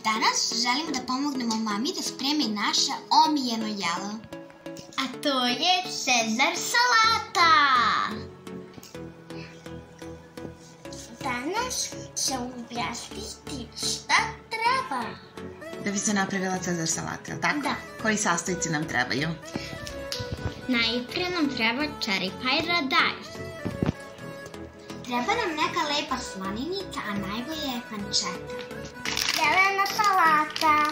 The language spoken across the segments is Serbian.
Danas želimo da pomognemo mami da spremi naše omiljeno jelo. A to je Cezar salata. Danas ću objasniti šta treba. Da bi se napravila Cezar salata, jel tako? Da. Koji sastojci nam trebaju? Najprije nam treba cherry paradajz. Treba nam neka lepa slanica, a najbolje je panceta. Zelena salata.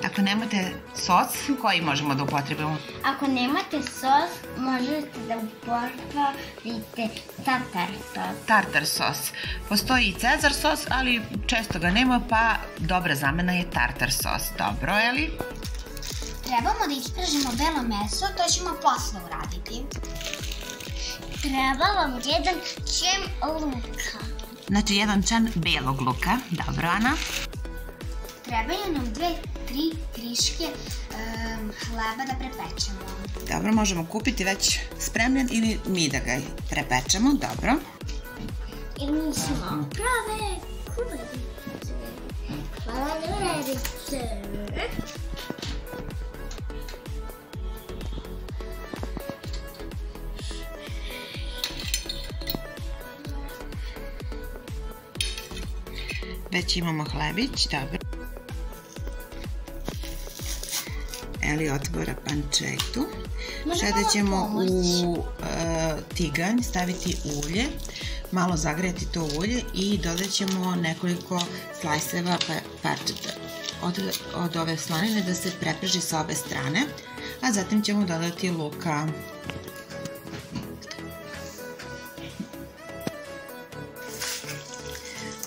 Ako nemate sos, koji možemo da upotrebimo? Ako nemate sos, možete da upotrebite tartar sos. Tartar sos. Postoji i Cezar sos, ali često ga nema, pa dobra zamena je tartar sos. Dobro, Eli? Trebamo da ispražimo belo meso, to ćemo posle uraditi. Treba vam jedan čem luka. Znači, jedan čan belog luka. Dobro, Ana? Trebaju nam 2-3 kriške hleba da prepečemo. Dobro, možemo kupiti već spremljen ili mi da ga prepečemo. Dobro. I mi smo prave kuharice. Hvala ljubavnice. Već imamo hlebić, dobro. Eli otvora pančetu. Sada ćemo u tiganj staviti ulje, malo zagrejati to ulje i dodat ćemo nekoliko slajseva parčeta od ove slanine da se prepraži sa obe strane, a zatim ćemo dodati luka.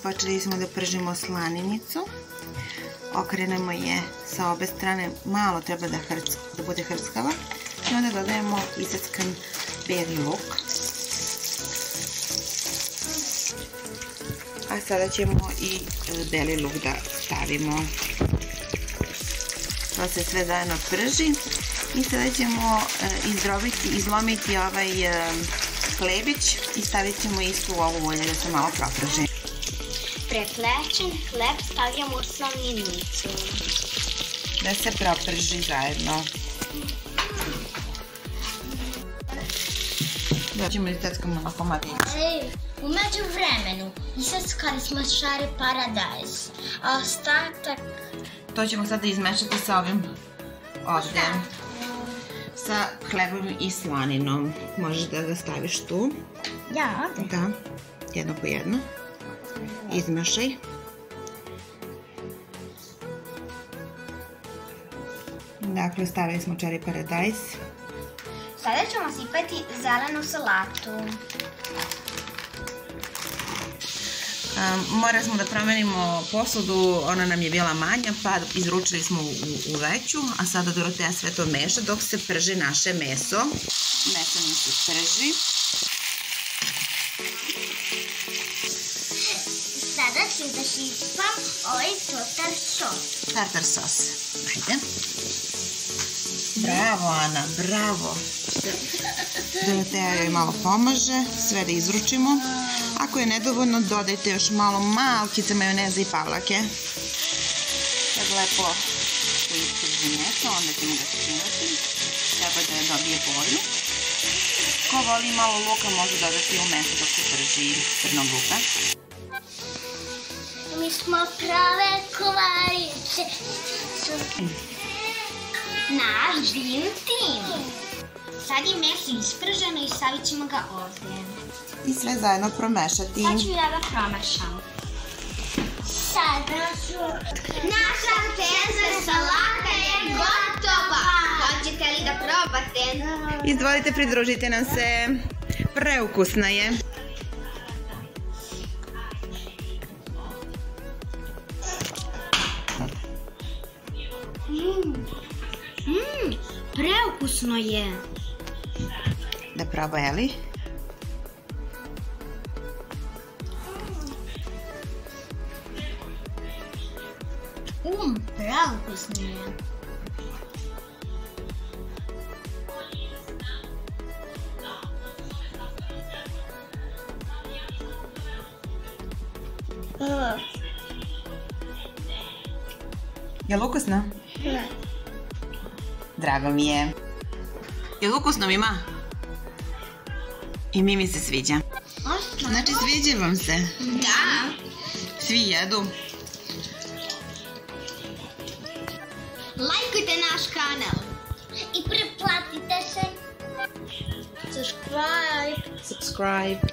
Počeli smo da pržimo slaninicu, okrenemo je sa obe strane, malo treba da bude hrskava i onda dodajemo iseckan beli luk. A sada ćemo i beli luk da stavimo. To se sve zajedno prži i sada ćemo izlomiti ovaj hlebić i stavit ćemo isto u ovo ulje da se malo proprži. Preplečen hleb stavljamo u slaninicu. Da se proprži zajedno. Dođemo i teckamo na komadiće. Umeđu vremenu iseckali smo cherry paradajz, a ostatak... To ćemo sada izmešati sa ovim ovdje. Sa hlebom i slaninom. Možeš da ga staviš tu. Ja, ovdje? Da, jedno po jedno. Izmešaj. Dakle, stavili smo cherry paradajz. Sada ćemo sipati zelenu salatu. Morali smo da promenimo posudu, ona nam je bila manja, pa izručili smo u veću, a sada Doroteja sve to meša dok se prži naše meso. Meso nam se prži. Sada ću da sipam ovaj tartar sos. Tartar sos. Ajde. Bravo, Ana, bravo. Doroteja joj malo pomaže, sve da izručimo. Ako je nedovoljno, dodajte još malo malkice majoneza i pavlake. Sad lepo prži meso, onda ćemo ga činiti. Treba da je dobije boju. Ko voli malo luka može dodati u meso dok se prži crnog luka. Mi smo prave kovarice. Naš dream team. Sad je meso isprženo i stavit ćemo ga ovdje. I sve zajedno promešati. Sad ću ja da promešam. Sada ću... Naša Cezar salata je gotova! Hoćete li da probate? Izvolite, pridružite nam se. Preukusna je. Preukusno je. Da probaj, Eli. Preukusno je. Je li ukusno? Ne. Drago mi je. Je li ukusno, Mima? I Mimi se sviđa. Znači, sviđa vam se? Da. Svi jedu? Lajkujte naš kanal. I pretplatite se. Subscribe. Subscribe.